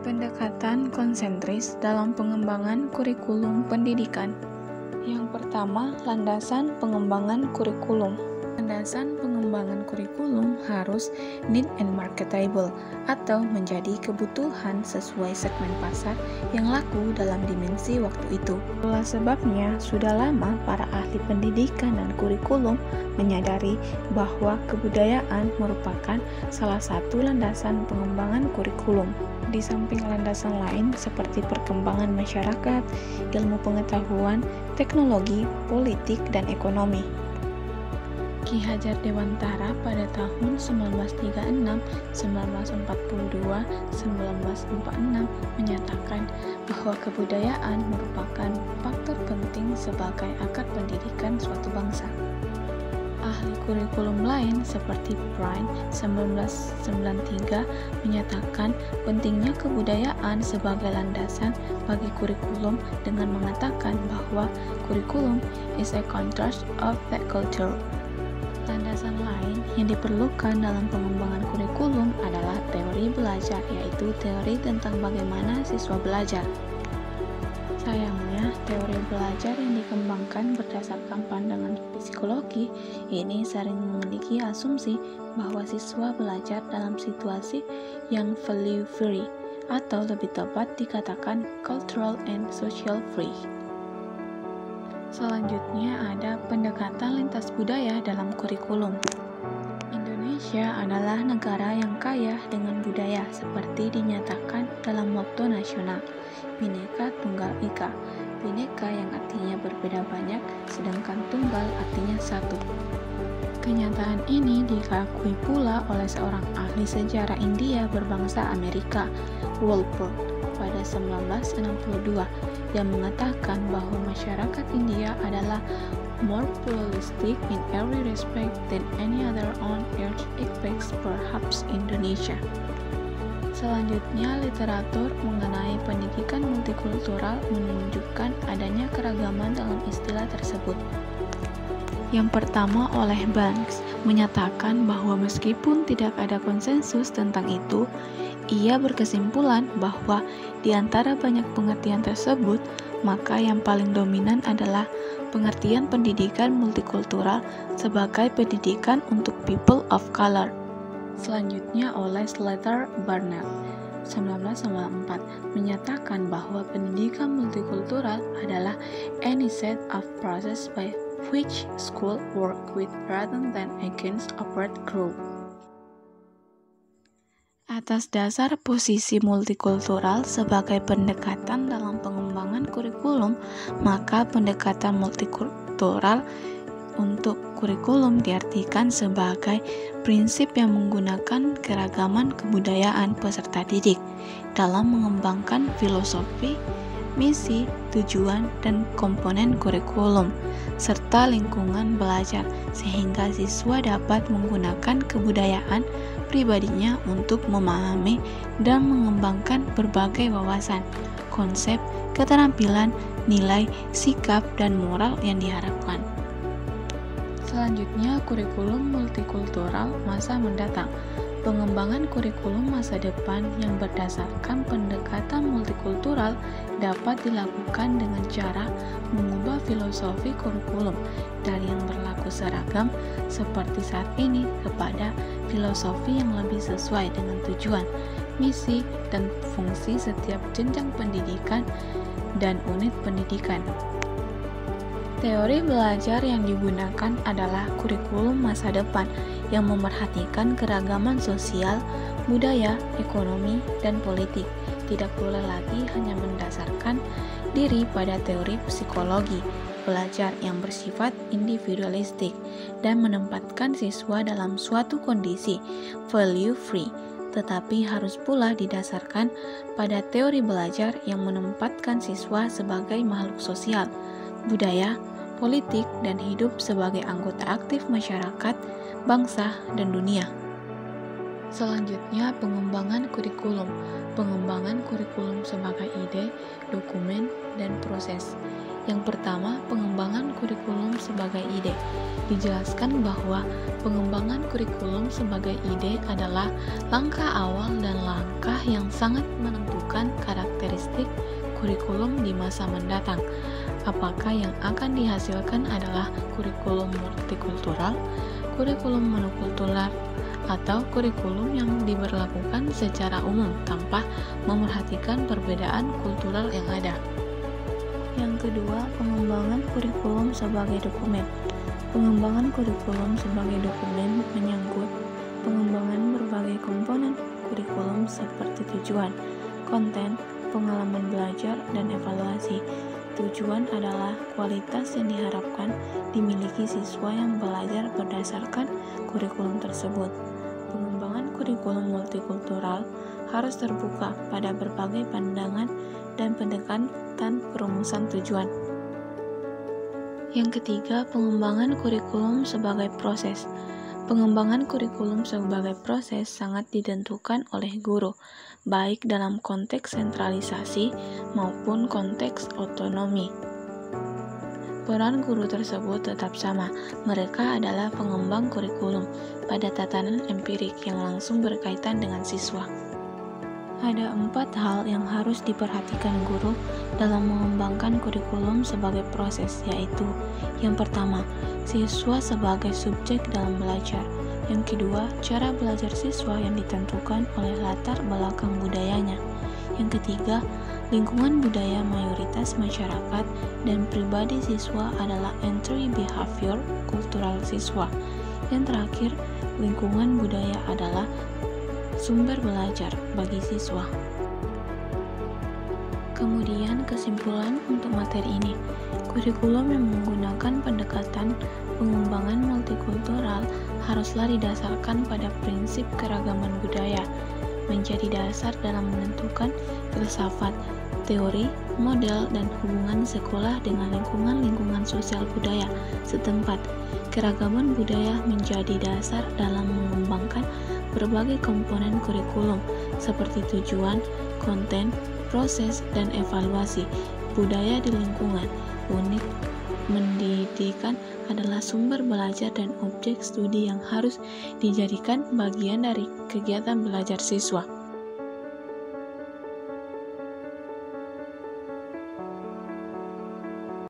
Pendekatan konsentris dalam pengembangan kurikulum pendidikan. Yang pertama, landasan pengembangan kurikulum. Landasan pengembangan kurikulum harus need and marketable atau menjadi kebutuhan sesuai segmen pasar yang laku dalam dimensi waktu itu. Itulah sebabnya sudah lama para ahli pendidikan dan kurikulum menyadari bahwa kebudayaan merupakan salah satu landasan pengembangan kurikulum. Di samping landasan lain seperti perkembangan masyarakat, ilmu pengetahuan, teknologi, politik, dan ekonomi. Ki Hajar Dewantara pada tahun 1936, 1942, 1946 menyatakan bahwa kebudayaan merupakan faktor penting sebagai akar pendidikan suatu bangsa. Ahli kurikulum lain seperti Bryant 1993 menyatakan pentingnya kebudayaan sebagai landasan bagi kurikulum dengan mengatakan bahwa kurikulum is a contrast of that culture. Landasan lain yang diperlukan dalam pengembangan kurikulum adalah teori belajar, yaitu teori tentang bagaimana siswa belajar. Sayangnya, teori belajar yang dikembangkan berdasarkan pandangan psikologi ini sering memiliki asumsi bahwa siswa belajar dalam situasi yang value free, atau lebih tepat dikatakan cultural and social free. Selanjutnya ada pendekatan lintas budaya dalam kurikulum. Indonesia adalah negara yang kaya dengan budaya seperti dinyatakan dalam motto nasional, Bhinneka Tunggal Ika. Bhinneka yang artinya berbeda banyak, sedangkan tunggal artinya satu. Kenyataan ini diakui pula oleh seorang ahli sejarah India berbangsa Amerika, Walpole, pada 1962, yang mengatakan bahwa masyarakat India adalah more pluralistic in every respect than any other on earth except perhaps Indonesia. Selanjutnya, literatur mengenai pendidikan multikultural menunjukkan adanya keragaman dalam istilah tersebut. Yang pertama oleh Banks menyatakan bahwa meskipun tidak ada konsensus tentang itu, ia berkesimpulan bahwa di antara banyak pengertian tersebut, maka yang paling dominan adalah pengertian pendidikan multikultural sebagai pendidikan untuk people of color. Selanjutnya oleh Slater Barnett 1994 menyatakan bahwa pendidikan multikultural adalah any set of process by which school work with rather than against a broad group. Atas dasar posisi multikultural sebagai pendekatan dalam pengembangan kurikulum, maka pendekatan multikultural untuk kurikulum diartikan sebagai prinsip yang menggunakan keragaman kebudayaan peserta didik dalam mengembangkan filosofi, misi, tujuan, dan komponen kurikulum, serta lingkungan belajar, sehingga siswa dapat menggunakan kebudayaan pribadinya untuk memahami dan mengembangkan berbagai wawasan, konsep, keterampilan, nilai, sikap, dan moral yang diharapkan. Selanjutnya, kurikulum multikultural masa mendatang. Pengembangan kurikulum masa depan yang berdasarkan pendekatan multikultural dapat dilakukan dengan cara mengubah filosofi kurikulum dari yang berlaku seragam seperti saat ini kepada filosofi yang lebih sesuai dengan tujuan, misi, dan fungsi setiap jenjang pendidikan dan unit pendidikan. Teori belajar yang digunakan adalah kurikulum masa depan yang memerhatikan keragaman sosial, budaya, ekonomi, dan politik. Tidak boleh lagi hanya mendasarkan diri pada teori psikologi belajar yang bersifat individualistik dan menempatkan siswa dalam suatu kondisi value free, tetapi harus pula didasarkan pada teori belajar yang menempatkan siswa sebagai makhluk sosial, budaya, politik, dan hidup sebagai anggota aktif masyarakat, bangsa, dan dunia. Selanjutnya, pengembangan kurikulum. Pengembangan kurikulum sebagai ide, dokumen, dan proses. Yang pertama, pengembangan kurikulum sebagai ide. Dijelaskan bahwa pengembangan kurikulum sebagai ide adalah langkah awal dan langkah yang sangat menentukan karakteristik kurikulum di masa mendatang. Apakah yang akan dihasilkan adalah kurikulum multikultural, kurikulum monokultural, atau kurikulum yang diberlakukan secara umum tanpa memerhatikan perbedaan kultural yang ada. Yang kedua, pengembangan kurikulum sebagai dokumen. Pengembangan kurikulum sebagai dokumen menyangkut pengembangan berbagai komponen kurikulum seperti tujuan, konten, pengalaman belajar, dan evaluasi. Tujuan adalah kualitas yang diharapkan dimiliki siswa yang belajar berdasarkan kurikulum tersebut. Pengembangan kurikulum multikultural harus terbuka pada berbagai pandangan dan pendekatan perumusan tujuan. Yang ketiga, pengembangan kurikulum sebagai proses. Pengembangan kurikulum sebagai proses sangat ditentukan oleh guru, baik dalam konteks sentralisasi maupun konteks otonomi. Peran guru tersebut tetap sama, mereka adalah pengembang kurikulum pada tatanan empirik yang langsung berkaitan dengan siswa. Ada 4 hal yang harus diperhatikan guru dalam mengembangkan kurikulum sebagai proses, yaitu yang pertama, siswa sebagai subjek dalam belajar. Yang kedua, cara belajar siswa yang ditentukan oleh latar belakang budayanya. Yang ketiga, lingkungan budaya mayoritas masyarakat dan pribadi siswa adalah entry behavior kultural siswa. Yang terakhir, lingkungan budaya adalah sumber belajar bagi siswa. Kemudian kesimpulan untuk materi ini, kurikulum yang menggunakan pendekatan pengembangan multikultural haruslah didasarkan pada prinsip keragaman budaya, menjadi dasar dalam menentukan filsafat, teori, model, dan hubungan sekolah dengan lingkungan sosial budaya setempat. Keragaman budaya menjadi dasar dalam mengembangkan berbagai komponen kurikulum seperti tujuan, konten, proses, dan evaluasi. Budaya di lingkungan unit pendidikan adalah sumber belajar dan objek studi yang harus dijadikan bagian dari kegiatan belajar siswa.